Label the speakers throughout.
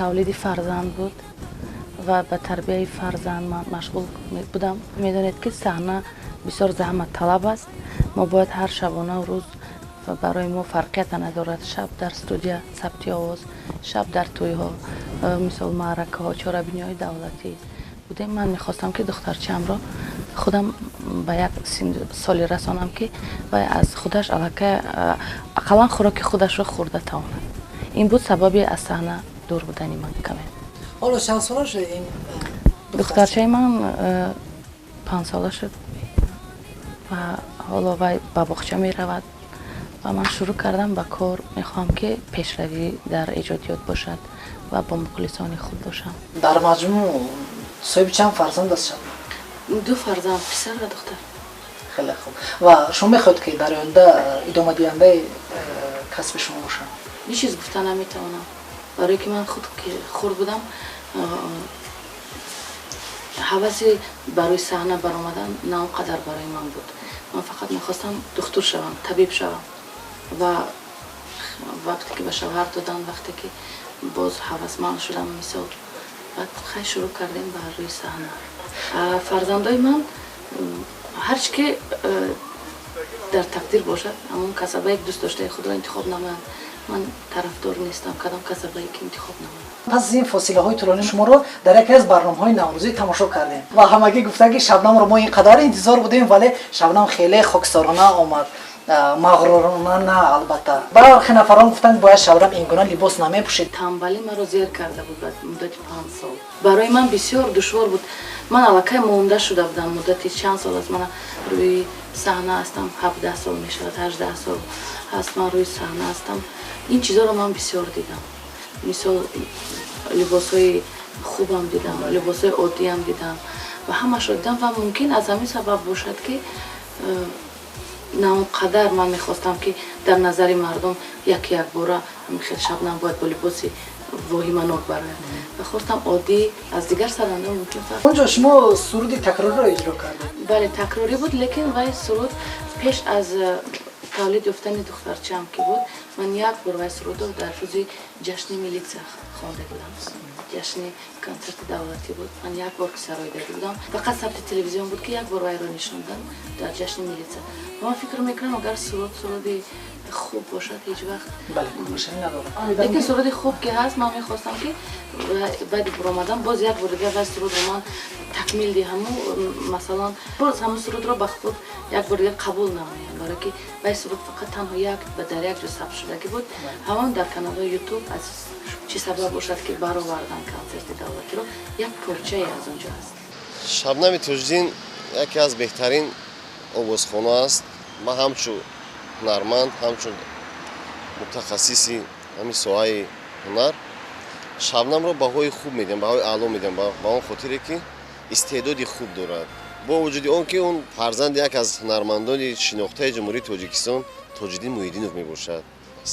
Speaker 1: тавлиди фарзанд буд ва ба тарбияи фарзанд ман машғул будам. Медонед ки саҳна бисёр заҳмат талаб аст. Мо бояд ҳар шабона рӯз барои мо фарқияте надорад. Шаб дар студия сабти овоз, шаб дар тӯйҳо, мисол маъракаҳо, чорабиниҳои давлатӣ будем. Ман мехостам ки духтарчаамро худам ба як соли расонам ки вай аз худаш аллакай ақаллан хӯроки худашро хӯрда тавонад. Ин буд сабаби аз саҳна дур будани ман каме.
Speaker 2: ҳоло чанд сола шуд ин
Speaker 1: духтарчаи ман 5 сола шуд ва ҳоло вай ба боғча меравад ва ман шурӯъ кардам ба кор. мехоҳам ки пешравӣ дар эҷодиёт бошад ва бо мухлисони худ бошам.
Speaker 2: дар маҷмӯъ соҳиби чанд фарзанд аст?
Speaker 1: 2 фарзанд, писар ва духтар.
Speaker 2: хеле хуб. ва шумо мехоҳед ки дар оянда идомадиҳандаи касби шумо бошам?
Speaker 1: ҳеҷ чиз гуфта наметавонам, барое ки ман худ хурд будам. ҳаваси барои саҳна баромадан на он қадар барои ман буд. ман фақат мехостам духтур шавам, табиб шавам. ва вақте ки ба шавҳар додан, вақте ки боз ҳавасманд шудам, мисол баъд хай шурӯъ кардем ба рӯи саҳна. фарзандои ман ҳарчи ки дар тақдир бошад, ҳамон касабае ки дӯст доштаи худро интихоб намоянд. ман тарафдор нестам кадом касабае ки интихоб намоянд.
Speaker 2: пас аз ин фосилаҳои тӯлонӣ шуморо дар яке аз барномаҳои наврӯзӣ тамошо кардем ва ҳамагӣ гуфта ки шабнамро мо ин қадар интизор будем, вале шабнам хеле хоксорона омад, мағрурона на албатта. бархе нафарон гуфтанд бояд шабнам ин гуна либос намепӯшед.
Speaker 1: тамбалӣ маро зер карда буд ба муддати 5 сол. барои ман бисёр душвор буд. ман аллакай монда шуда будам. муддати чанд сол аст ман рӯи саҳна ҳастам, 17 сол мешавад, 18 сол ҳаст ман рӯи саҳна ҳастам. ин чизоро ман бисёр дидам. мисол либосҳои хубам дидам, либосҳои оддиам дидам ва ҳамашро дидам ва мумкин аз ҳамин сабаб бошад ки на он қадар ман мехостам ки дар назари мардум як бора хел шабнам бояд бо либоси воҳиманок барояд ва хостам оддӣ аз дигар сарандам мумкин фарқ.
Speaker 2: онҷо шумо суруди такрориро иҷро кардед?
Speaker 1: бале, такрорӣ буд, лекин вай суруд пеш аз тавлид ёфтани духтарчаам ки буд, ман як бор вай сурудро дар рӯзи ҷашни милитсия хонда будам. ҷашни консерти давлатӣ буд. ман як бор ки сарои дода будам. фақат сабти телевизион буд ки як бор вайро нишондам дар ҷашни милитсия. ман фикр мекунам агар суруди хуб бошад ҳеҷ вақт.
Speaker 2: бале, машина надорам.
Speaker 1: лекин суруди хуб ки ҳаст, ман мехостам ки баъди буромадан боз як бор дигар вай сурудро ман такмил диҳаму масалан боз ҳамон сурудро ба худ як бор дигар қабул намоям, барое ки вай суруд фақат танҳо дар як ҷо сабт шудагӣ буд. ҳамон дар каналҳои ютуб аз чӣ сабаб бошад ки баровардан консерти давлатиро як порчае аз он ҷо ҳаст.
Speaker 3: шабнами тоҷдин яке аз беҳтарин овозхонҳо аст. ман ҳамчун ҳунарманд, ҳамчун мутахассиси ҳамин соҳаи ҳунар шабнамро баҳои хуб медиҳам, баҳои аъло медиҳам, ба он хотире ки истеъдоди хуб дорад. бо вуҷуди он ки он фарзанди як аз ҳунармандони шинохтаи ҷумҳурии Тоҷикистон Тоҷиддин Муҳиддинов мебошад.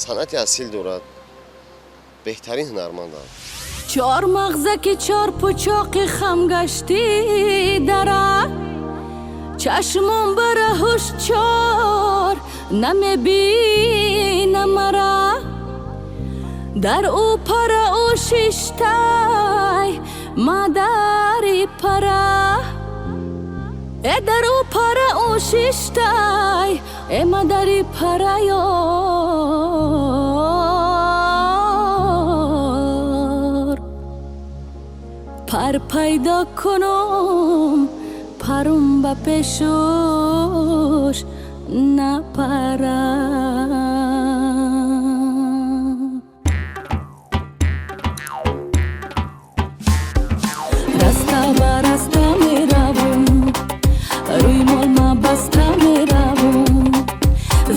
Speaker 3: санъати асил дорад. беҳтарин ҳунарманд аст.
Speaker 4: чор мағзаки чор пӯчоқи хам гашти дара чашмон бара ҳуш чор намебинам мара дар ӯ пара ӯ шиштай мадари пара дар ӯ пара ӯ шиштай мадари параё пар пайдо кунум парум ба пешуш напара раста ба раста меравум рӯи молма баста меравум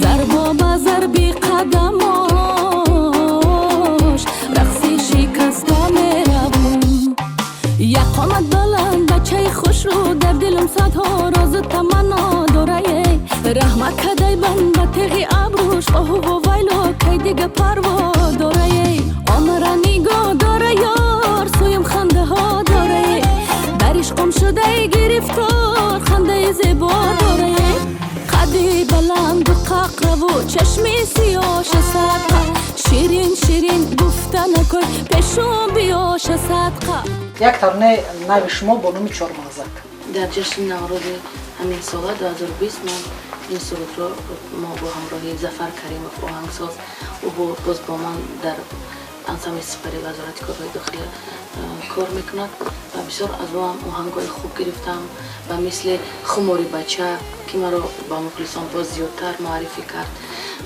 Speaker 4: зарбо ба зарби қадамош рақси шикаста меравум як қомат баланд бачаи хушрӯ дар дилум садҳо розу таманно дорае раҳмат кадай банд ба теғи абруш оҳуву вайло кай дига парво дорае омара нигоҳ дора ёр сӯям хандаҳо дорае дар ишқом шудаи гирифтор хандаи зебо дорае қадди баланду қақраву چشمی سیاش صدقه شیرین شیرین گفتن کن پیشون بیاش صدقه
Speaker 2: یک ترانه نو شما با نام چهارمغزک.
Speaker 1: در جشن نوروز همین سال 2020 من این سرود رو ما با همراهی ظفر کریمов آهنگساز او باز با من در انسامبل سپری وزارت کارهای داخلی کار میکند و بسیار از او هم آهنگای خوب گرفتم و مثل خماری بچه که مرا با مخلصان باز زیادتر معرفی کرد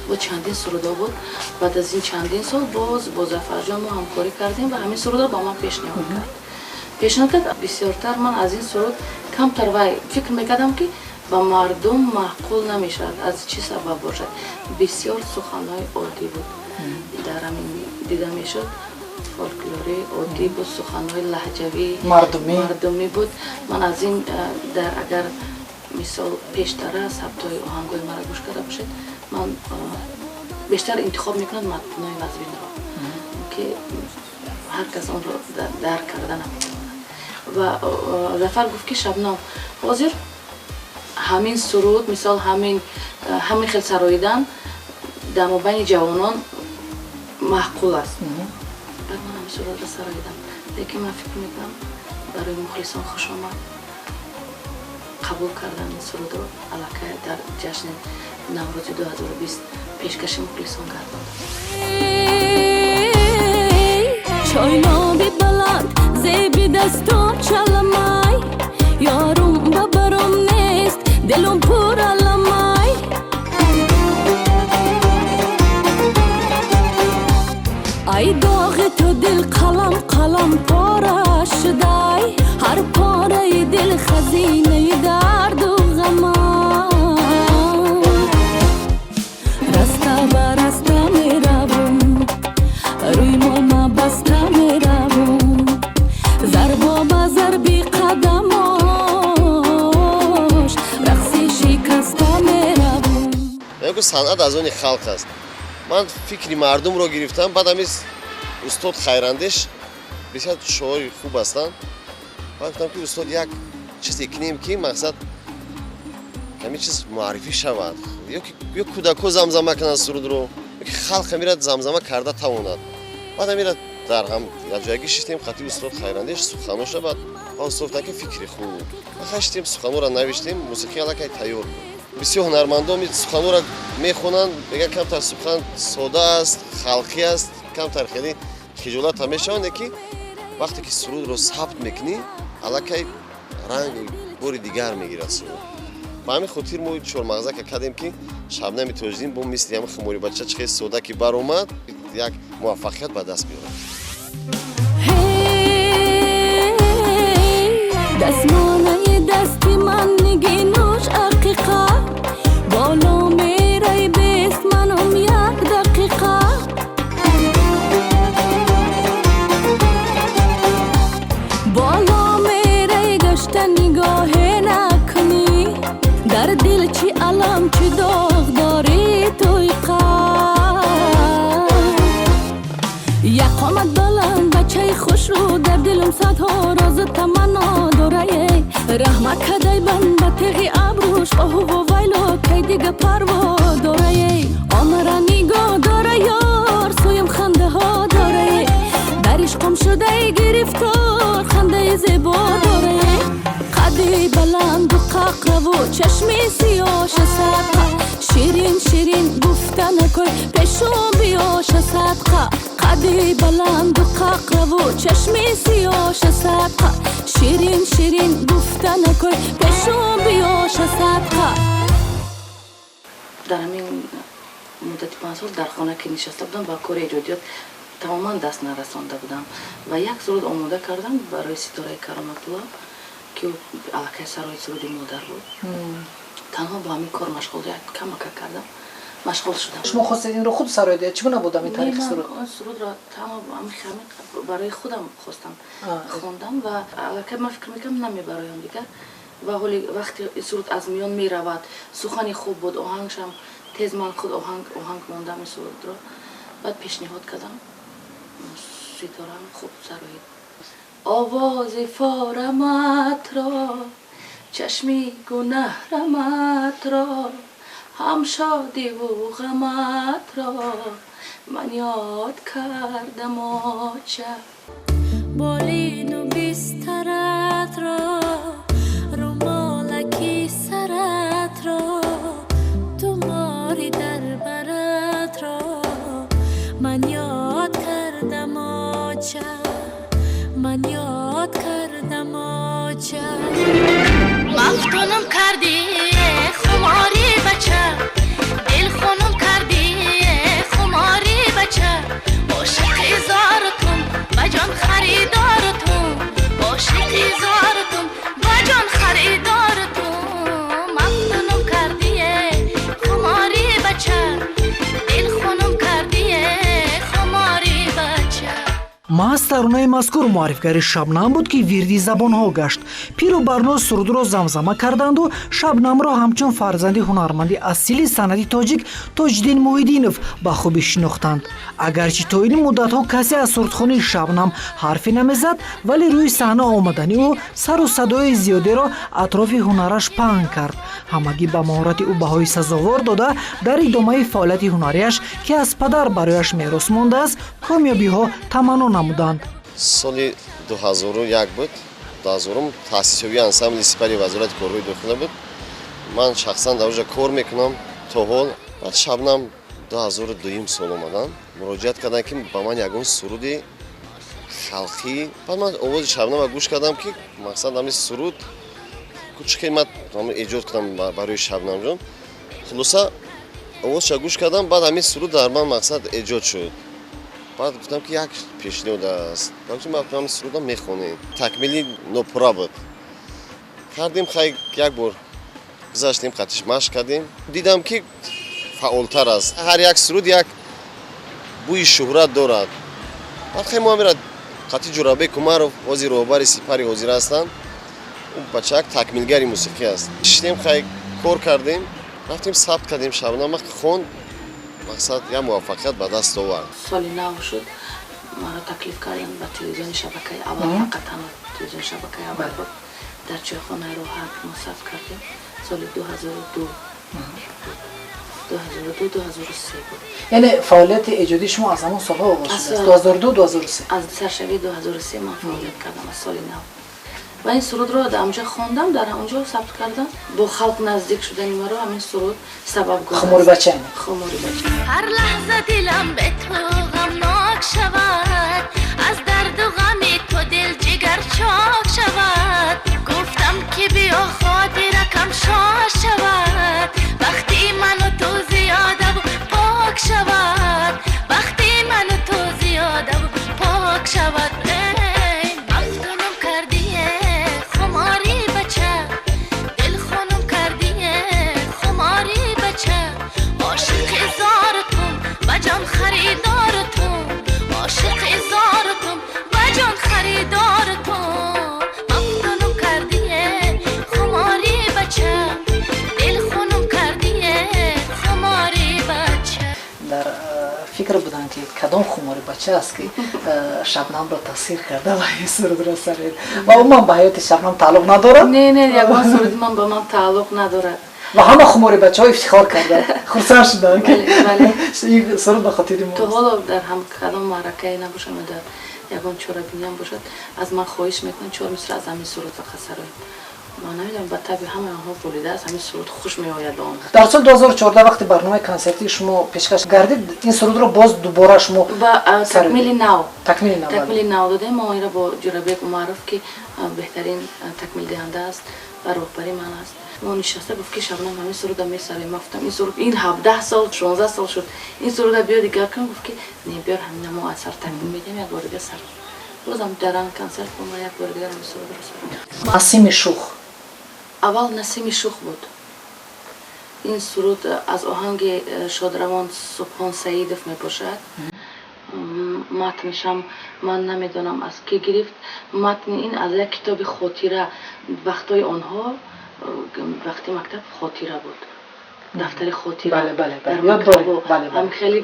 Speaker 1: و چندین سرودا بود. بعد از این چندین سال باز با ظفر جان ما همکاری کردیم و همین سرودا با من پیشنهاد کرد. بسیارتر من از این سرود کمتر وای فکر میکردم که با مردم معقول نمیشد. از چی سبب باشد؟ بسیار سخنهای عادی بود. در همین دیده میشد فولکلوری عادی بود، سخنهای لهجوی مردمی بود. من از این در اگر مثال پیشتر از ثبت‌های آهنگای مرا گوش کرده باشید من بیشتر انتخاب میکنم متنای مزبین را که هر کس آن را درک کرده نمیتواند. و ظفر گفت که شبنم حاضر همین سرود مثال همین خیل سراییدن در مابین جوانان معقول است. بعد من همین سرود را سراییدم، لیکن من فکر میکنم برای مخلصان خوش آمد قبول کردن این سرود رو علاقه در جشن نوروز 2020 پیشکش مخلصان گرداند.
Speaker 4: چاینابی بلند زیبی دستم چلمای یارم ببرم نیست دلم پر علمای ای داغ تو دل قلم پاره شدای هر پاره دل خزینه درد و غمان رسته به رسته میروم روی ماما بسته میروم ضربا به ضربی قدماش رقصی شکسته میروم.
Speaker 3: میگم صنعت از اون خلق است. من فکری مردم رو گرفتم. بعد همیز استاد خیراندش بسیار شعاری خوب هستند. بعد گفتم که استاد یک چیزی کنیم که مقصد همین چیز معرفی شود یا کودکو زمزمه کنند سرود رو یا که خلق میرد زمزمه کرده تواند. بعد میرد در هم یک جایی شدیم خطیب استاد خیراندش سخنو شد. بعد استاد که فکری خوب خشتیم سخنو را نوشتیم موسیقی علاقه تیار بود. بسیار هنرمندان می سخنو را میخونند میگن کمتر سخن ساده است خلقی است کمتر خیلی خجالت همیشه که وقتی که سرود رو ثبت میکنی علاقه رنگ بوری دیگر میگیره سرود. با همین خاطر ما چهارمغزک کردیم که شبنم تاجدین با مثل همین خماری بچه چه ساده که بر اومد یک موفقیت به دست بیاره.
Speaker 4: دستمانه دستی من نگینوش عقیقه بالا میره بیست منم یک دقیقه بالا میره گشت نگاه نکنی در دل چی علم چی داغ داری توی یک قامت بلند بچه خوش رو در دلم صدها راز تمنا داره رحمت کدای بند به تغی ابروش آهو و ویلو که دیگه پروا داره آمره نگاه داره یار سویم خنده ها داره درش قم شده گرفتار خنده زیبا داره قدی بلند و ققره و چشمی سیاش صدقه شیرین شیرین گفتن کن پیشون بیاش صدقه قدی بلند و ققره و چشمی سیاش صدقه شیرین شیرین گفتن کن پیشون بیاش صدقه.
Speaker 1: در همین مدت 5 سال در خانه که نشسته بودم با کار ایجادیات تماما دست نرسانده بودم و یک سرود آماده کردم برای ستاره کرامت الله که علاقه سرای سرودی مادر بود. تنها با همین کار مشغول کمک کردم مشغول شدم.
Speaker 2: شما خواستید این رو خود سراییده چگونه بود این تاریخ سرود؟
Speaker 1: من سرود را تمام برای خودم خواستم خواندم و علاقه من فکر میکنم نمیبرایم دیگر و وقتی سرود از میان میرود سخنی خوب بود آهنگشم تیز من خود آهنگ ماندم این سرود را بعد پیشنهاد کردم ستارم خوب سرایید آواز فارمت را چشمی گنهرمت را هم شادی و غمت را من یاد کردم آچه
Speaker 4: بالین و بسترت را رومالکی سرت را تو ماری در برت را من یاد کردم آچه من یاد کردم آچه مفتونم کردی خماری بچه دل خونم کردی خماری بچه عاشق زارتون بجان خریدارتون عاشق زارتون بجان خریدارتون مفتونم کردی خماری بچه دل خونم کردی خماری بچه
Speaker 2: محض таронаи мазкур муаррифгари шабнам буд ки вирди забонҳо гашт. Пиру барно сурудро замзама карданду шабнамро ҳамчун фарзанди ҳунарманди асили санъати тоҷик Тоҷиддин Муҳиддинов ба хубӣ шинохтанд. Агарчи то ин муддатҳо касе аз сурудхонии Шабнам ҳарфе намезад, вале рӯи саҳна омадани ӯ сару садои зиёдеро атрофи ҳунараш паҳн кард. Ҳамагӣ ба маҳорати ӯ баҳои сазовор дода, дар идомаи фаъолияти ҳунарияш ки аз падар барояш мерос мондааст, камёбиҳо таманно намуданд.
Speaker 3: соли 2001 буд. 2000 таъсисёбии ансамбли сипари вазорати корҳои дохила буд. ман шахсан дар оҷа кор мекунам то ҳол. баъд Шабнам 2002 сол омадан муроҷиат кардам ки ба ман ягон суруди халқӣ. баъд ман овози Шабнама гӯш кардам ки мақсад ҳамин суруд кучи қимат эҷод кардам барои Шабнамҷон. хулоса овозша гӯш кардам, баъд ҳамин суруд дар ман мақсад эҷод шуд. баъд гуфтам ки як пешниҳод аст, ҳамин суруда мехонем. такмили нопурра буд. кардем хай як бор гузаштем, қатиш машқ кардем. дидам ки фаъолтар аст. ҳар як суруд як бӯи шӯҳрат дорад. баъд хай мо амира қатӣ Ҷурабек Умаров ҳозир роҳбари сипари ҳозир ҳастанд. ӯ бачак такмилгари мусиқӣ аст. шиштем хай кор кардем, рафтем сабт кардем. Шабнама хонд, мақсад як муваффақият ба даст овард.
Speaker 1: соли нав шуд, маро таклиф карданд ба телевизиони шабакаи аввал, фақат танҳо телевизиони шабакаи аввал буд. дар чойхонаи роҳат мо сабт кардем. соли 2002 2003 буд.
Speaker 2: яъне фаъолияти эҷодии шумо аз ҳамон солҳо оғоз шудааст? 2002-2003.
Speaker 1: аз саршавии 2003 ман фаъолият кардам, аз соли нав. ва ин сурудро дар онҷо хондам, дар онҷо сабт кардам. бо халқ наздик шудани маро ҳамин суруд сабабгор аст.
Speaker 2: хумори бача.
Speaker 1: хумори бача.
Speaker 4: هر لحظه دلم به تو غمناک شود از درد و غم تو دل جگر چاک شود گفتم که بیا خاطره کم شاد شود وقتی من و تو زیاده و پاک شود وقتی من و تو زیاده و پاک شود مفتونم کردیه خماری بچه دل خونم کردیه خماری بچه عاشق زارتون بجان خریدارتون عاشق زارتون بجان خریدارتون مفتونم کردیه خماری بچه دل خونم کردیه خماری بچه.
Speaker 2: дар фикр буданд ки кадом хумори бача аст ки Шабнамро таъсир карда ва ин сурудро сарид ва умуман ба ҳаёти Шабнам тааллуқ надорад?
Speaker 1: не ягон суруди ман ба ман тааллуқ надорад.
Speaker 2: ва ҳама хумори бачаҳо ифтихор карда хурсанд шуданд ки ин суруд ба хотири мо.
Speaker 1: то ҳоло дар кадом маъракае набошад, дар ягон чорабиниам бошад, аз ман хоҳиш мекунад 4 мисра аз ҳамин суруд фақат сароед. ман намедонам, ба таби ҳама онҳо болидааст, ҳамин суруд хуш меояд ба онҳо.
Speaker 2: дар соли 2014 вақти барномаи консертии шумо пешкаш гардид, ин сурудро боз дубора шумо
Speaker 1: ба такмили нав додем. мо инро бо Ҷурабек Умаров ки беҳтарин такмилдиҳанда аст ва роҳбари ман аст, мо нишаста гуфт ки Шабнам ҳамин суруда месароем. ма гуфтам ин суруд ин 17 сол 16 сол шуд, ин суруда биё дигар кун. гуфт ки не биёр ҳамина мо аз сар такмил медиҳем, як бор дигар сар. бозам дар ан консерт бо ма як бор дигар ҳамин сурудро сароем.
Speaker 2: Насими Шух. аввал
Speaker 1: Насими Шух буд. ин суруд аз оҳанги шодравон Субҳон Саидов мебошад. матнишам ман намедонам аз ки гирифт. матни ин аз як китоби хотира, вақтҳои онҳо, вақти мактаб хотира буд. دفتر خاطره
Speaker 2: بله بله
Speaker 1: در
Speaker 2: بله یاد
Speaker 1: مکتب
Speaker 2: داریم
Speaker 1: و
Speaker 2: بله
Speaker 1: هم
Speaker 2: بله
Speaker 1: خیلی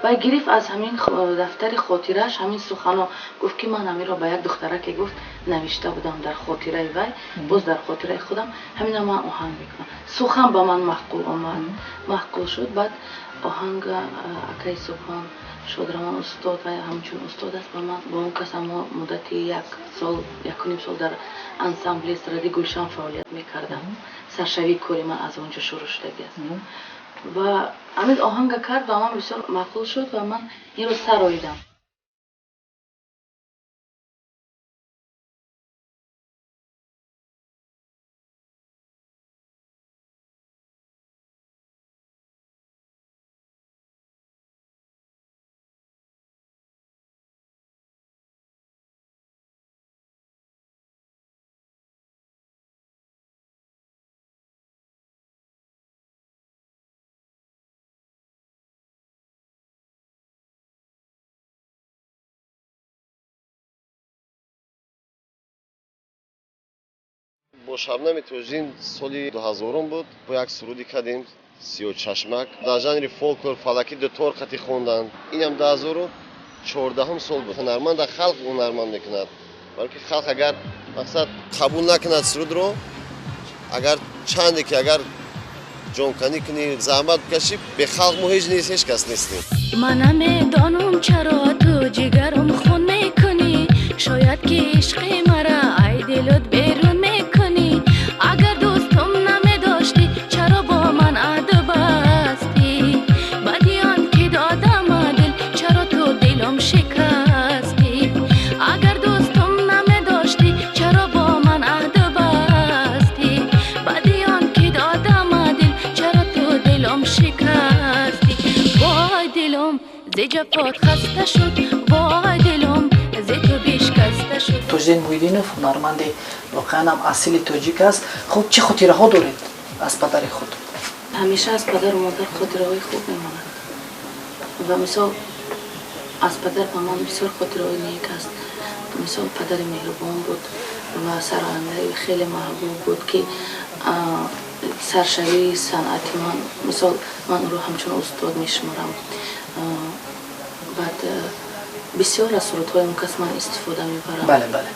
Speaker 1: و گرفت از همین دفتر خاطرش همین سخنا گفت که من همین را به یک دختره که گفت نوشته بودم در خاطره وی باز در خاطره خودم همین من آهنگ میکنم سخن با من محقول آمد محقول شد بعد آهنگ اکای سبحان شادرمان استاد و همچون استاد است با من با اون کس ما مدت یک سال یک و نیم سال در انسامبل استرادی گلشن فعالیت میکردم سرشوی کاری من از اونجا شروع شدگی است و همین آهنگ کرد و من بسیار معقول شد و من این رو سراییدم
Speaker 3: با شبنم توجین سالی 2000 بود با یک سرودی کردیم سیاه چشمک در ژانر فولکلور فلکی دو طور خطی خوندن اینم 2014 سال بود هنرمند خلق هنرمند میکند بلکه خلق اگر مقصد قبول نکند سرود رو اگر چندی که اگر جانکنی کنی زحمت بکشی به خلق ما هیچ نیست هیچ کس نیستیم
Speaker 4: من نمیدانم چرا تو جگرم خون میکنی شاید که عشق مرا ای دلت بیرون میکنی اگر دوستم نمیداشتی چرا با من عهد بستی بدیان که دادم دل چرا تو دلم شکستی اگر دوستم نمیداشتی چرا با من عهد بستی بدیان که دادم دل چرا تو دلم شکستی وای دلم ز جفات خسته شد وای دلم ز تو بشکسته شد
Speaker 2: توجین مویدینوف هنرمند واقعا هم اصیل تاجیک است خب چه خاطره ها دارید از پدر خود
Speaker 1: همیشه از پدر و مادر خاطره های خوب میماند و مثال از پدر به من بسیار خاطره های نیک است مثال پدر مهربان بود و سراینده خیلی محبوب بود که سرشوی صنعتی من مثال من رو همچون استاد میشمارم بعد بسیار از سرودهای اون کس من استفاده میبرم
Speaker 2: بله بله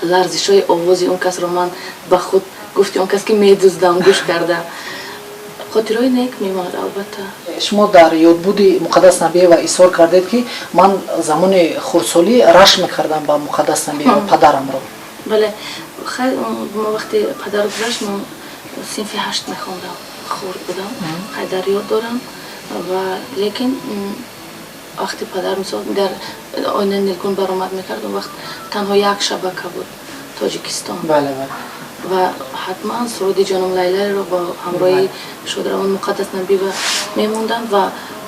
Speaker 1: لرزش های آوازی اون کس رو من به خود گفتی اون کس که میدوزدم گوش کرده خاطرهای نیک میماند البته
Speaker 2: شما در یادبود مقدس نبی و ایثار کردید که من زمان خردسالی رشک میکردم با مقدس نبی و پدرم رو
Speaker 1: بله خیلی ما وقتی پدر رو گذاشت من صنف 8 میخوندم خورد بودم خیلی در یاد دارم و لیکن وقتی پدر مثلا در آینه نیلگون برآمد میکرد اون وقت تنها یک شبکه بود تاجیکستان
Speaker 2: بله بله
Speaker 1: و حتما سرود جانم لیلی رو با همراه شادروان مقدس نبی و میموندم و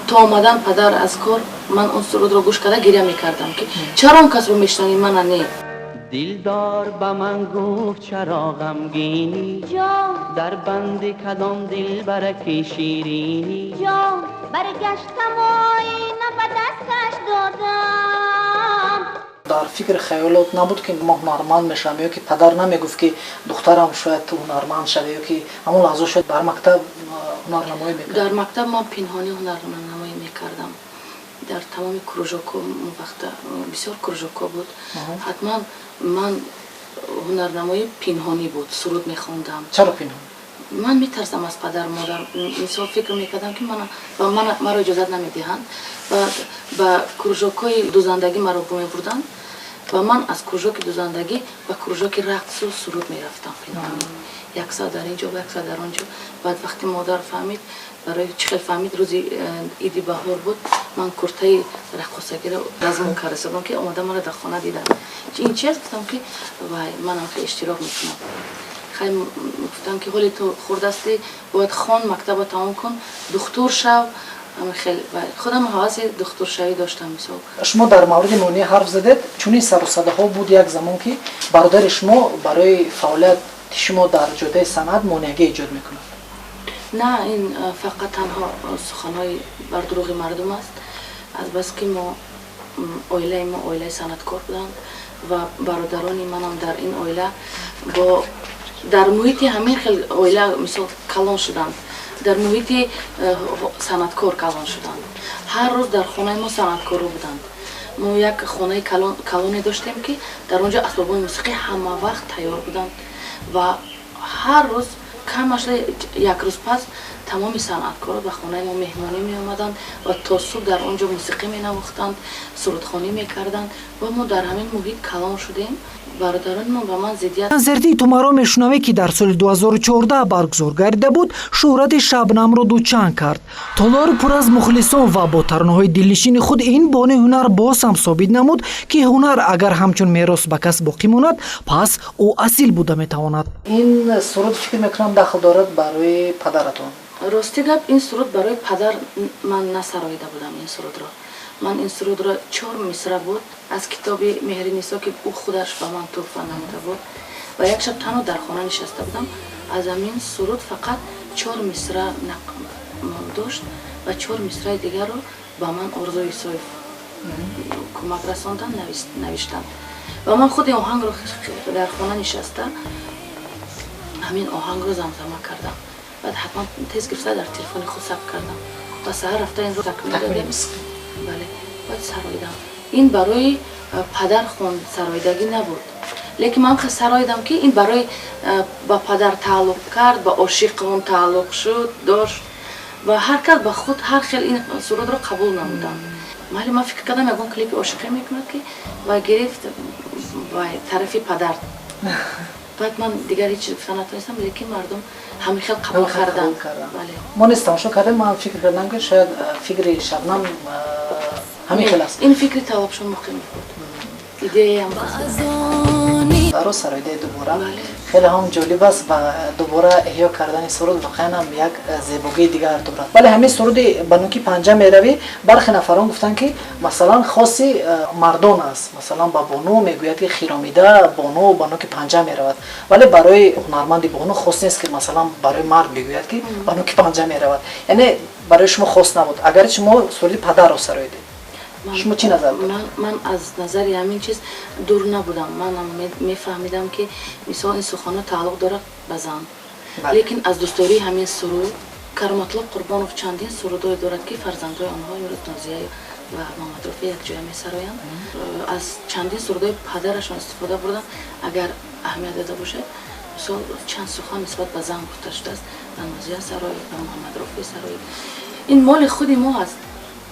Speaker 1: تا آمدن پدر از کار من اون سرود رو گوش کرده گریه میکردم که چرا اون کس رو میشنوی من نه
Speaker 5: دلدار به من گفت چرا غمگینی در بند کدام دل برک شیرینی
Speaker 6: برگشتم و اینه به دستش دادم
Speaker 2: در فکر خیالات نبود که ما هنرمند میشم یا که پدر نمیگفت که دخترم شاید تو هنرمند شده یا که همون لحظه شاید در مکتب هنرنمایی میکرد
Speaker 1: در مکتب من پنهانی هنرنمایی میکردم در تمام کروژاکو وقت بسیار کروژاکو بود حتما من هنرنمایی پنهانی بود سرود میخوندم
Speaker 2: چرا پنهانی
Speaker 1: من میترسم از پدر مادر مثلا فکر میکردم که من را اجازت نمیدهند و با کروژاکای دوزندگی مرا میبردند و من از کروژاک دوزندگی و کروژاک رقص و سرود میرفتم پنهانی یک ساعت در اینجا و یک ساعت در آنجا بعد وقتی مادر فهمید برای چخل فهمید روزی ایدی بهار بود من کرته رقاصگی رو رزمون کرده که اومدم مرا در خانه دیدم این چیز گفتم که وای منم که اشتراک میکنم خیلی گفتم که حالی تو خوردستی باید خان مکتب تمام کن دکتر شو خیلی خودم حواس دکتر شوی داشتم مثلا
Speaker 2: شما در مورد مونی حرف زدید چون سر و صدا ها بود یک زمان که برادر شما برای فعالیت شما در جاده صنعت مانعی ایجاد میکنه
Speaker 1: نه این فقط تنها سخنهای بر دروغ مردم است از بس که ما اویله صنعتکار بودند و برادرانی منم در این اویله با در محیط همین خیلی اویله مثل کلان شدند дар муҳити санъаткор калон шуданд. ҳар рӯз дар хонаи мо санъаткорро буданд. мо як хонаи калоне доштем ки дар онҷо асбобҳои мусиқӣ ҳама вақт тайёр буданд ва ҳар рӯз кам нашуда як рӯз пас тамоми санъаткорон ба хонаи мо меҳмонӣ меомаданд ва то субҳ дар онҷо мусиқӣ менавохтанд, сурудхонӣ мекарданд ва мо дар ҳамин муҳит калон шудем. бародарони мо ба ман зиддият
Speaker 2: концерти тумаро мешунаве ки дар соли 2014 баргузор гардида буд шӯҳрати шабнамро дучанд кард. Толори пур аз мухлисон ва бо таронаҳои дилнишини худ ин бони ҳунар боз ҳам собит намуд ки ҳунар агар ҳамчун мерос ба кас боқӣ монад пас ӯ асил буда метавонад. Ин суруд фикр мекунам дахл дорад барои падаратон.
Speaker 1: рости гап ин суруд барои падар ман насароида будам. Ин сурудро ман ин сурудро 4 мисра буд аз китоби меҳри нисо ки ӯ худаш ба ман тӯҳфа намуда буд ва як шаб танҳо дар хона нишаста будам. аз амин суруд фақат 4 мисра дошт ва 4 мисраи дигарро ба ман Орзу Исоев кӯмак расонданд, навиштанд ва ман худи оҳангро дар хона нишаста ҳамин оҳангро замзама кардам. баъд ҳатман тез гирифта дар телефони худ сабт кардам ва саҳар рафта инро такмил додем. бале бояд сароидам. ин барои падар сароидагӣ набуд, лекин ман сароидам ки ин барои ба падар тааллуқ кард, ба ошиқон тааллуқ шуд дошт ва ҳар кас ба худ ҳар хел ин сурудро қабул намудам. майли ман фикр кардам ягон клипи ошиқӣ мекунад ки ва гирифт ба тарафи падар. баъд ман дигар ҳеч чиз гуфта натонистам, лекин мардум ҳамин хел қабул карданд.
Speaker 2: мо низ тамошо кардем, ман фикр кардам ки шояд фикри Шабнам ҳамин хел аст.
Speaker 1: ин фикри Талабшон муқим буд. идеяам
Speaker 2: даро сароидаи дубора хеле ҳам ҷолиб аст ва дубора эҳё кардани суруд воқеан ҳам як зебогии дигар дорад. вале ҳамин суруди ба нуки панҷа меравӣ, бархе нафарон гуфтанд ки масалан хоси мардон аст. масалан ба бону мегӯяд ки хиромида бону ба нуки панҷа меравад, вале барои ҳунарманди бону хос нест ки масалан барои мард бигӯяд ки ба нуки панҷа меравад. яъне барои шумо хос набуд, агарчи шумо суруди падарро сароидед. шумо чӣ назар доред?
Speaker 1: ман аз назари ҳамин чиз дур набудам. манам мефаҳмидам ки мисол ин суханҳо тааллуқ дорад ба зан, лекин аз дӯстдории ҳамин суруд Кароматло Қурбонов чандин сурудое дорад ки фарзандҳои онҳо имрӯз Нозия ва Мамадрофи якҷоя месароянд. аз чандин сурудои падарашон истифода бурданд. агар аҳамият дода бошад, мисол чанд сухан нисбат ба зан гуфта шудааст, ба Нозия сароид, ба Мамадрофи сароид. ин моли худи мо аст,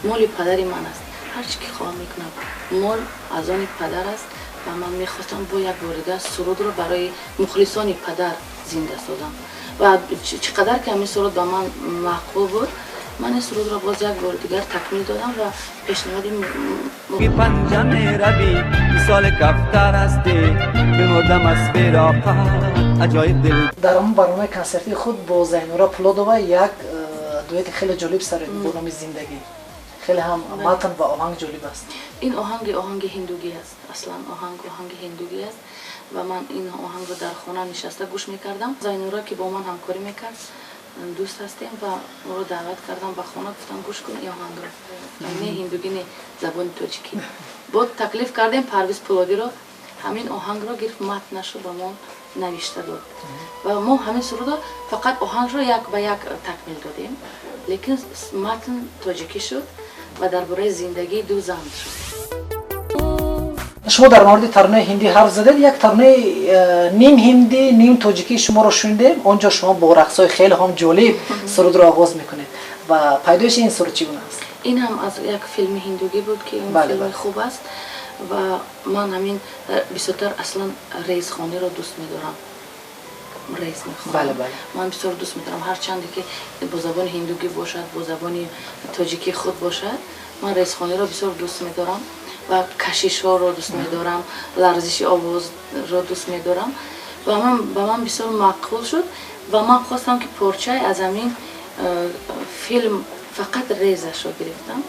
Speaker 1: моли падари ман аст. ҳарчи ки хоҳам мекунам, мол аз они падар аст ва ман мехостам бо як бори дигар сурудро барои мухлисони падар зинда созам. ва чӣ қадар ки ҳамин суруд ба ман маъқул буд, ман ин сурудро боз як бори дигар такмил додам ва пешниҳоди
Speaker 5: پنجه میروی مثال کفتر هستی بمردم از فراقت عجایب دل.
Speaker 2: дар ҳамон барномаи консертии худ бо Зайнура Пулодова як дуэти хеле ҷолиб сароид бо номи Зиндагӣ. хеле ҳам матн ва оҳанг ҷолиб аст.
Speaker 1: ин оҳанги ҳиндугӣ аст. аслан оҳанги ҳиндугӣ аст ва ман ин оҳангро дар хона нишаста гӯш мекардам. Зайнура ки бо ман ҳамкорӣ мекард, дӯст ҳастем ва моро даъват кардам ба хона, гуфтам гӯш кун ин оҳангро. не ҳиндугӣ, не забони тоҷикӣ. бод таклиф кардем Парвиз Пулодиро, ҳамин оҳангро гирифт, матнашро ба мо навишта дод ва мо ҳамин сурудо фақат оҳангро як ба як такмил додем, лекин матн тоҷикӣ шуд ва дар бораи зиндагии ду зан шуд.
Speaker 2: шумо дар мавриди таронаи ҳиндӣ ҳарф задед. як таронаи ним ҳиндӣ ним тоҷикии шуморо шунидем. онҷо шумо бо рақсҳои хеле ҳам ҷолиб сурудро оғоз мекунед ва пайдоиши ин суруд чӣ гуна аст?
Speaker 1: ин ҳам аз як филми ҳиндугӣ буд ки ин филми хуб аст ва ман ҳамин бисёртар аслан рейзхониро дӯст медорам. рейз мехонам. ман бисёр дӯст медорам, ҳарчанде ки бо забони ҳиндугӣ бошад, бо забони тоҷикӣ худ бошад, ман рейзхониро бисёр дӯст медорам ва кашишҳоро дӯст медорам, ларзиши овозро дӯст медорам ва ба ман бисёр маъқул шуд ва ман хостам ки порчае аз ҳамин филм фақат резашро гирифтам,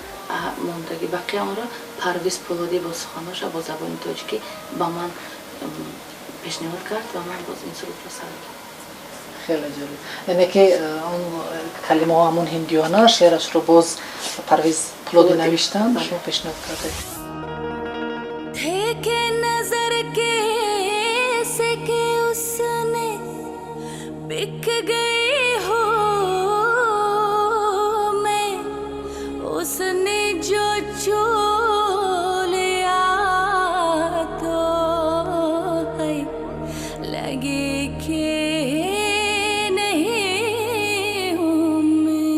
Speaker 1: мондаги бақияонро Парвиз Пулодӣ бо суханоша бо забони тоҷикӣ ба ман пешниҳод кард ва ман боз ин сурудро сароидам.
Speaker 2: хеле ҷолиб. яъне ки он калимаҳо ҳамон ҳиндиёна, шеърашро боз Парвиз Пулодӣ навиштанд, шумо пешниҳод кардед.
Speaker 4: ठेके नजर के से के उसने बिक गई हो जो चोलिया तो है लगे कि नहीं हूँ मैं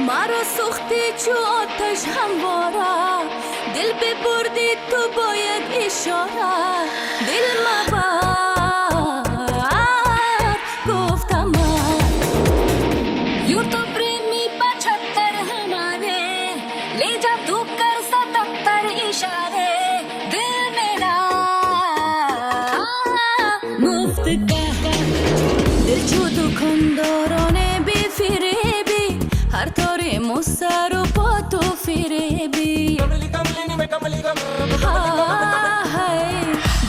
Speaker 4: मारो सुख्ती चो आتش همواره دل ببردی تو باید اشاره دل مبر گفتم من یو تو پریمی بچتر هماره لی جا تو کر ستتر اشاره دل میرا مفت که دل چو دکاندارانه بفریبی هر طوری مستر و پا تو فریبی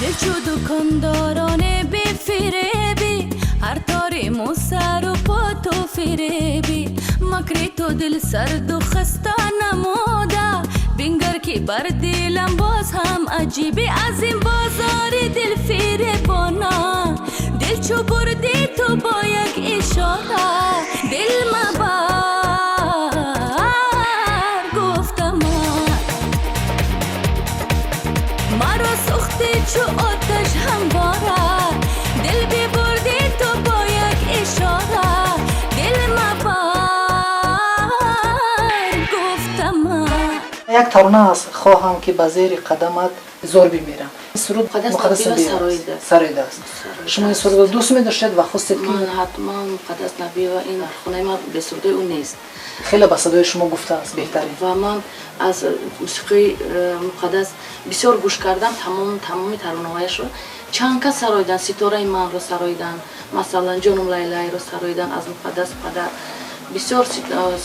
Speaker 4: دل چو دکاندارانه بفریبی هر طوری مستر و پا تو فریبی مکری تو دل سرد و خسته نموده بینگر که بر دلم باز هم عجیبی از این بازار دل فریبانه دل چو بردی تو با یک اشاره دل مبر چو آتش همواره دل ببردی تو با یک اشاره دل مبر گفتم
Speaker 2: یک ترانه است خواهم که به زیر قدمت زور بمیرم. سرود مقدس نبی سرایده است. شما این سرود دوست می داشتید و خواستید که
Speaker 1: من حتما مقدس نبی و این خونه ما به سرود او نیست.
Speaker 2: خیلی به صدای شما گفته است بهترین.
Speaker 1: و من از موسیقی مقدس بسیار گوش کردم تمام ترانه‌هایش رو. چند کس سرایدن، ستاره من رو سرایدن، مثلا جانم لیلی رو سرایدن از مقدس پدر. بسیار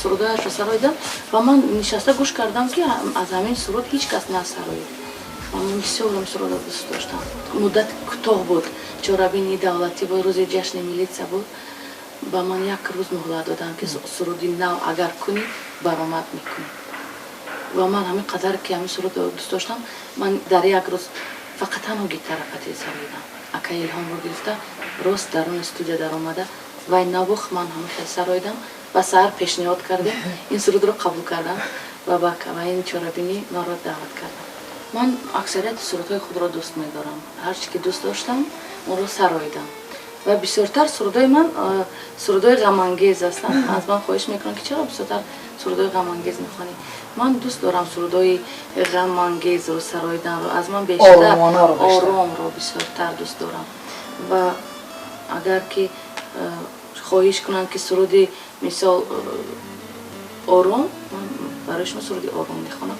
Speaker 1: سرودهایش رو سرایدن و من نشسته گوش کردم که از همین سرود هیچ کس نسراید. و من بسیار سرود رو دوست داشتم. مدت کوتاه بود. چهاربینی دولتی بود، روز جشن ملیت بود. با من یک روز مهلت دادم که سرودی نو اگر کنی برآمد میکنی. و من همین قدر که همین سرود دوست داشتم، من در یک روز فقط تنها گیتار قطعی سرایدم. اکا الهام رو گرفته راست در اون استودیو در آمده و این نبوخ من همین خیلی سرایدم و سر پیشنهاد کردم این سرود رو قبول کردم و با این چهاربینی ما رو دعوت کردم. من اکثریت سرودهای خود را دوست می‌دارم. هر چی که دوست داشتم اون رو سرایدم. و بسیارتر سرودهای من سرودهای غم انگیز هستند. از من خواهش میکنم که چرا بسیارتر سرودهای غم انگیز میخوانی؟ من دوست دارم سرودهای غم انگیز رو سرایدن رو. از من بیشتر آرام رو بسیارتر دوست دارم. و اگر که خواهش کنم که سرودی مثال آرام، من برای شما سرودی آرام میخوانم.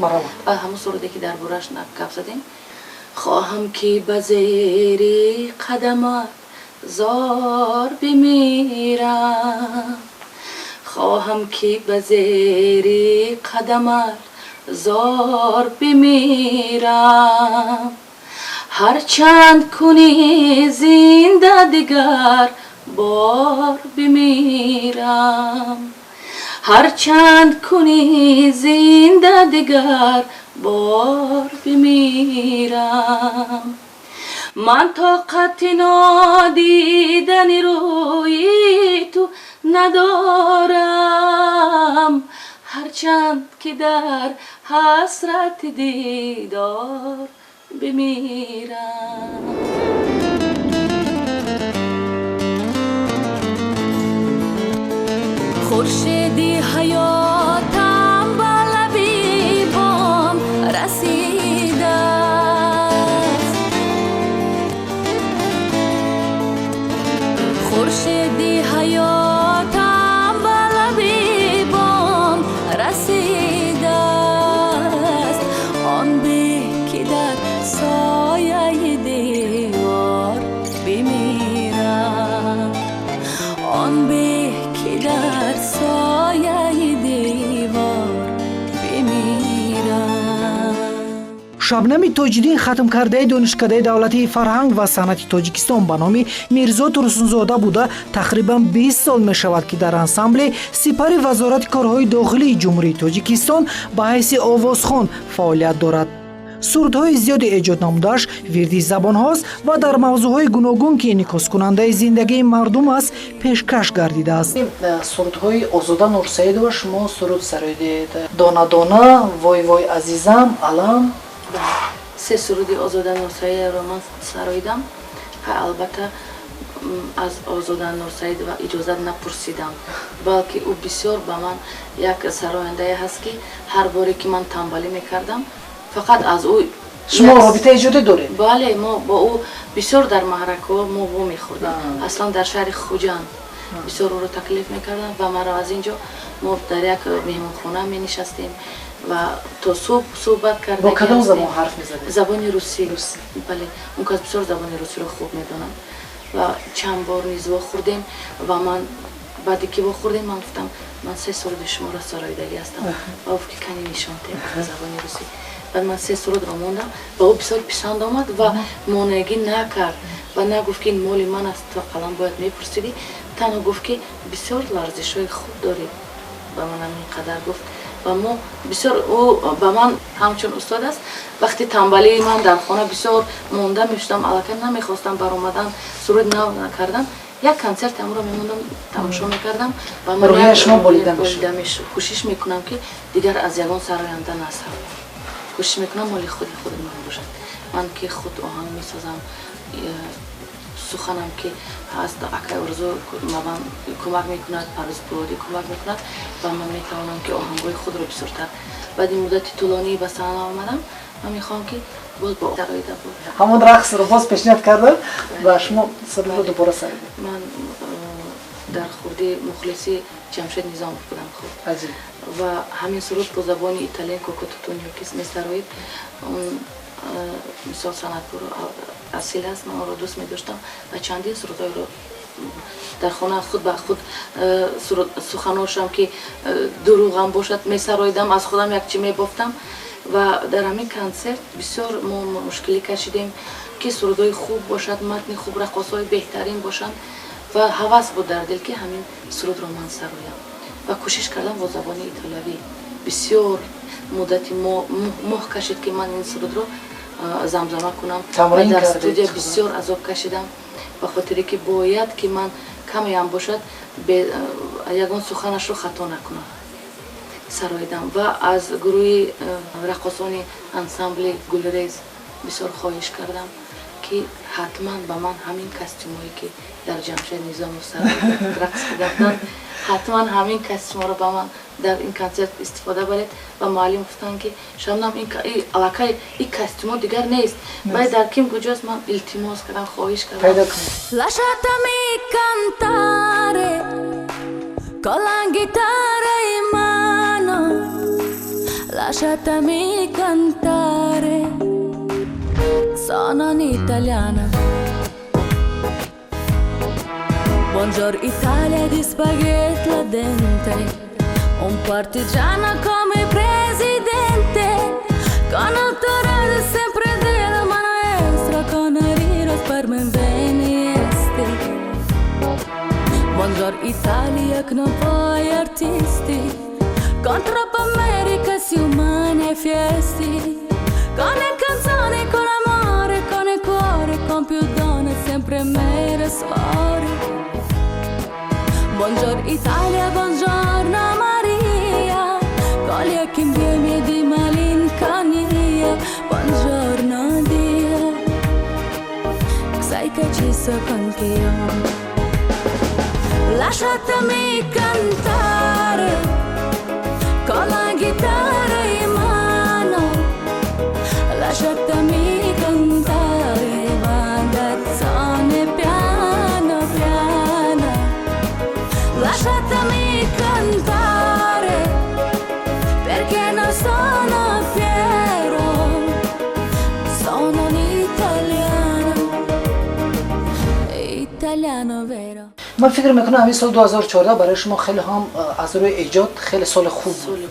Speaker 1: همون سرودی که در بورش گپ زدیم. خواهم که به زیر قدمت زار بمیرم، خواهم که به زیر قدمت زار بمیرم، هر چند کنی زنده دیگر بار بمیرم، هر چند کنی زنده دیگر بار بمیرم. من طاقت نادیدن روی تو ندارم، هرچند که در حسرت دیدار بمیرم. خورشیدی حیاتم به لبی بام رسیده، خورشیدی حیاتم به لبی بام رسیده است، آن به که در سایه دیوار بمیرم، آن به که در سایه دیوار بمیرم.
Speaker 2: شبنم توجیدین ختم کرده دانشکده دولتی فرهنگ و صنعت تاجیکستان به نام میرزا ترسونزاده بوده تقریبا 20 سال می شود که در انسامبل سپر وزارت کارهای داخلی جمهوری تاجیکستان به حیث آوازخوان فعالیت دارد. сурудҳои зиёди эҷод намудааш вирди забонҳост ва дар мавзӯъҳои гуногун ки инъикоскунандаи зиндагии мардум аст пешкаш гардидааст. сурудҳои Озода Нурсаидова шумо суруд сароидед. Дона дона, вой вой азизам, алам.
Speaker 1: се суруди Озода Нурсаидова ман сароидам. албатта аз Озода Нурсаидова иҷозат напурсидам, балки ӯ бисёр ба ман як сарояндае ҳаст ки ҳар боре ки ман тамбалӣ мекардам фақат аз ӯ
Speaker 2: шумо робитаи эҷодӣ доред?
Speaker 1: бале, мо бо ӯ бисёр дар маҳракаҳо мо во мехӯрдем. аслан дар шаҳри Хуҷанд бисёр ӯро таклиф мекардам ва маро аз ин ҷо мо дар як меҳмонхона менишастем ва то субҳ суҳбат кардем.
Speaker 2: Бо кадом забон ҳарф мезадед?
Speaker 1: Забони русӣ. Бале, он кас бисёр забони русиро хуб медонад ва чанд бор низ вохӯрдем ва ман баъде ки вохӯрдем ман гуфтам ман 3 суруди шуморо сароидагӣ ҳастам ва гуфт ки кани нишон тед забони русӣ. баъд ман 3 сурудро мондам ва ӯ бисёр писанд омад ва монеагӣ накард ва нагуфт ки ин моли ман аст то қалам бояд мепурсидӣ, танҳо гуфт ки бисёр ларзишҳои худ доред. ба манам ин қадар гуфт ва мо бисёр ӯ ба ман ҳамчун устод аст. вақти тамбалии ман дар хона бисёр монда мешудам, аллакай намехостам баромадан суруд нав накардам. як концерт амро мемондам тамошо мекардам ва
Speaker 2: рӯҳияш мо болида
Speaker 1: мешуд. кӯшиш мекунам ки дигар аз ягон сароянда насарам. кӯшиш мекунам моли худи ман бошад. ман ки худ оҳанг месозам, суханам ки ҳаст акай Орзу ман кӯмак мекунад, Парвиз Пуродӣ кӯмак мекунад ва ман метавонам ки оҳангҳои худро бисёртар. баъди муддати тӯлонӣ ба саҳна омадам. ман мехоҳам ки боз бо сароида буд.
Speaker 2: ҳамон рақсро боз пешниҳод кардам ва шумо сурудро дубора сароидед.
Speaker 1: ман дар хурди мухлиси Ҷамшед Низомов будам хуб. ва ҳамин суруд бо забони италиен Коко Тутуньо ки месароид, он мисол санъаткор асил аст. ман онро дӯст медоштам ва чандин сурудҳоеро дар хона худ ба худ суханошам ки дурӯғам бошад месароидам, аз худам якчи мебофтам ва дар ҳамин концерт бисёр мо мушкилӣ кашидем ки сурудҳои хуб бошад, матни хуб, рақосҳои беҳтарин бошанд ва ҳавас буд дар дил ки ҳамин сурудро ман сароям ва кӯшиш кардам бо забони итолиявӣ. бисёр муддати моҳ кашид ки ман ин сурудро замзама кунам ва дар студия бисёр азоб кашидам ба хотире ки бояд ки ман камеам бошад ягон суханашро хато накунам. сароидам ва аз гурӯҳи рақосони ансамбли Гулрез бисёр хоҳиш кардам ки ҳатман ба ман ҳамин костюмҳое ки дар Ҷамшед Низомов рақс карданд, ҳатман ҳамин костюмҳоро ба ман дар ин концерт истифода баред ва муаллим гуфтанд ки шабнам аллакай ин костюмо дигар нест, баъд дар ким куҷост. ман илтимос кардам, хоҳиш кардам.
Speaker 4: Lasciatemi cantare con la chitarra in mano, lasciatemi cantare, sono un'italiana. Buongiorno Italia di spaghetti là dentro, un partigiano come presidente, con autoradio sempre della maestra, con riros per me veniesti. Buongiorno Italia con voi artisti, con troppa America si umane e fiesti, con le canzoni, con l'amore, con il cuore, con più donne, sempre mera suore. Buongiorno Italia, buongiorno Maria, con gli occhi in piedi di malinconia. Buongiorno Dio, sai che ci sono anch'io. Lasciatemi cantare con la chitarra in mano, lasciatemi cantare magazzone piano piano, lasciatemi cantare perché non sono fiero, sono un italiano vero.
Speaker 2: من فکر میکنم همین سال 2014 برای شما خیلی هم از روی ایجاد خیلی سال خوب بود.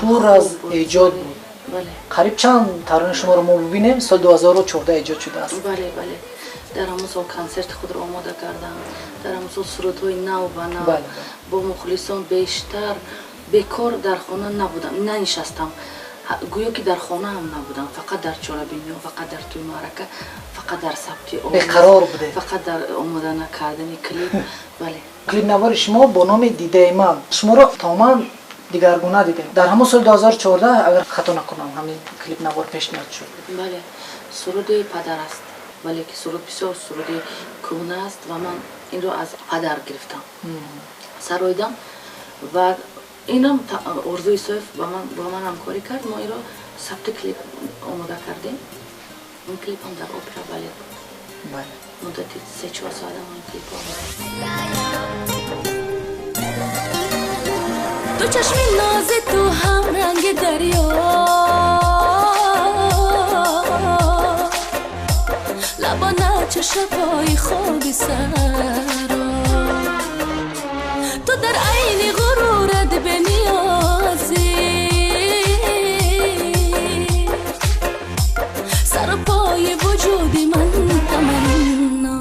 Speaker 2: پر از ایجاد بود. قریب چند ترانه شما رو ما ببینیم سال 2014 ایجاد شده است.
Speaker 1: بله بله. در همون سال کنسرت خود رو آماده کردم. در همون سال سرودهای نو و نو با مخلصان بیشتر بیکار در خانه نبودم، ننشستم. گویا که در خانه هم نبودم، فقط در چاربینی و فقط در توی معرکه، فقط در ثبت
Speaker 2: بیقرار بوده،
Speaker 1: فقط در آماده نکردن کلیپ. بله.
Speaker 2: کلیپ نوار شما با نام دیده من، شما را تماما دیگرگونه دیدیم. در همون سال 2014 اگر خطا نکنم همین کلیپ نوار پیشنهاد شد.
Speaker 1: بله، سرود پدر است، ولی که سرود بسیار سرود کهنه است و من این رو از پدر گرفتم. سرایدم و اینم ارزوی صیف با من همکاری کرد. ما این رو ثبت کلیپ آماده کردیم. این کلیپ هم در اپرا بالت بود.
Speaker 2: بله.
Speaker 1: مدتی 3-4 سال این کلیپ آماده.
Speaker 4: تو چشمی ناز تو هم رنگ دریا، لبا نچه شبای خوابی سرا، تو در عین غرورت بنیازی، سر پای وجودی من تمنا،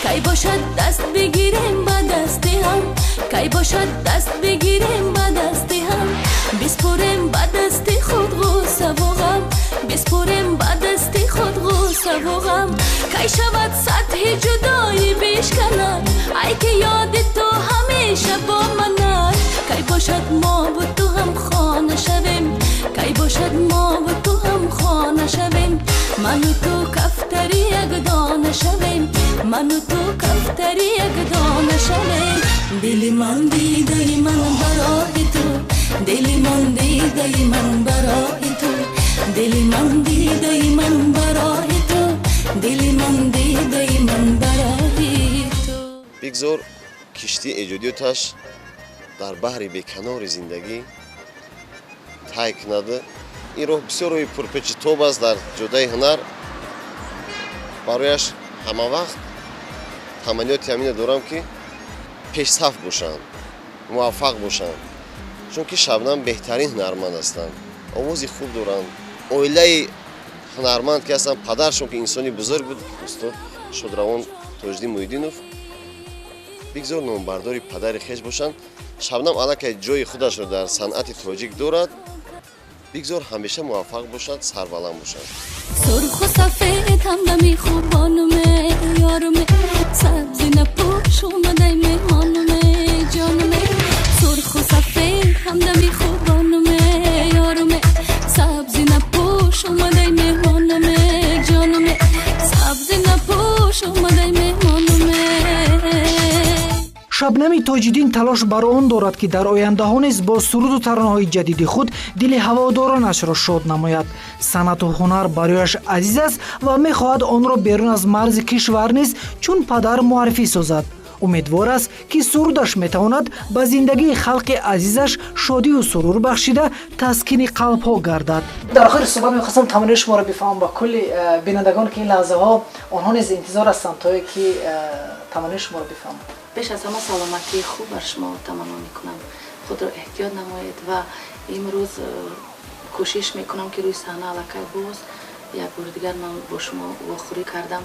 Speaker 4: کی باشد دست بگیریم با دستی هم، کی باشد دست بگیریم با دستی هم، بسپریم با دستی خود غصه و غم، بسپریم با دستی خود غصه و غم، کی شود سطح جدایی بشکند، ای که یاد تو همیشه با من، کی باشد ما و تو هم خانه شویم، کی باشد ما و تو هم خانه شویم، من و تو کفتری یک دانه شویم، من و تو کفتری یک دانه شویم. دلی من دیده من برای تو، دلی من دیده من برای تو، دلی من دیده من برای تو، دلی من دیده من برای تو.
Speaker 3: بگذار کشتی ایجادیاتش در بحر بیکنار زندگی طی کنده. این راه بسیار روی پرپیچ و تاب است در جدای هنر. برایش همه وقت تمنیات همین دارم که پیشرفت باشند، موفق باشند، چون که شبنم بهترین هنرمند هستند، آوازی خوب دارند. اویله هنرمند که هستند، پدرشون که انسانی بزرگ بود، استاد شادروان تاجدین محیدینوف. بگذار نامبرداری پدر خویش باشند. شبنم الکی جای خودش را در صنعت تاجیک دارد. بگذار همیشه موفق باشد، سربلند باشد.
Speaker 4: سرخ و سفید همدمی خوبانومه یارومه، سبزی نپوش اومده مهمانومه جانومه، سرخ و سفید همدمی خوبانومه یارومه، سبزی نپوش اومده مهمانومه جانومه، سبزی نپوش اومده مهمانومه.
Speaker 2: شبنم تاجدین تلاش بر آن دارد که در آینده ها نیز با سرود و ترانه‌های جدید خود دل هوادارانش را شاد نماید. صنعت و هنر برایش عزیز است و می‌خواهد آن را بیرون از مرز کشور نیز چون پدر معرفی سازد. امیدوار است که سرودش میتواند به زندگی خلق عزیزش شادی و سرور بخشیده تسکین قلب‌ها گردد. در آخر صحبت می‌خواستم تمنای شما را بفهمم با کل بینندگان که این لحظه ها آنها نیز انتظار هستند تا که تمنای شما را بفهمم.
Speaker 1: بیش از همه سلامتی خوب بر شما تمنا میکنم. خود را احتیاط نمایید و امروز کوشش میکنم که روی صحنه الکی باز یک بار دیگر من با شما واخوری کردم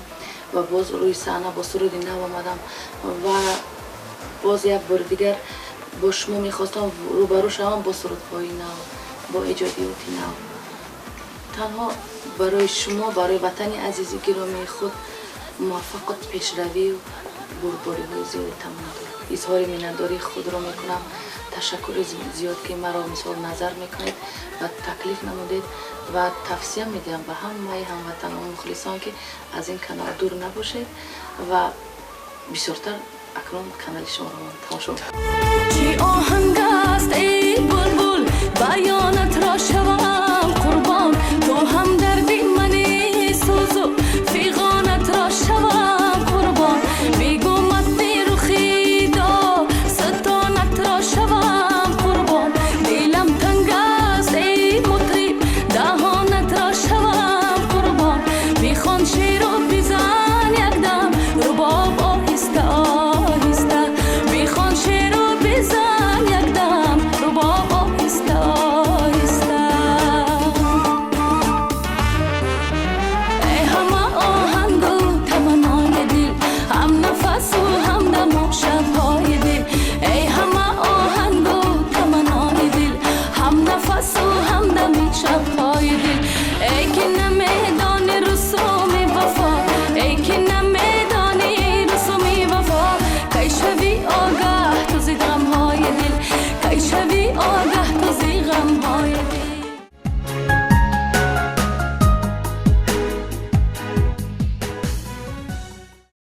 Speaker 1: و باز روی صحنه با سرود نو آمدم و باز یک بار دیگر با شما میخواستم روبرو شوم با سرودهای نو، با ایجادیات نو. تنها برای شما، برای وطن عزیزی گرامی خود موفقیت، پیشروی و برباری های زیادی تمنا دارم. اظهار مننداری خود را میکنم. تشکر زیاد که مرا مثال نظر میکنید و تکلیف نمودید و توصیه میدم به همه هموطنان و مخلصان که از این کانال دور نباشید و بسیارتر اکنون کانال شما را تماشا کنید.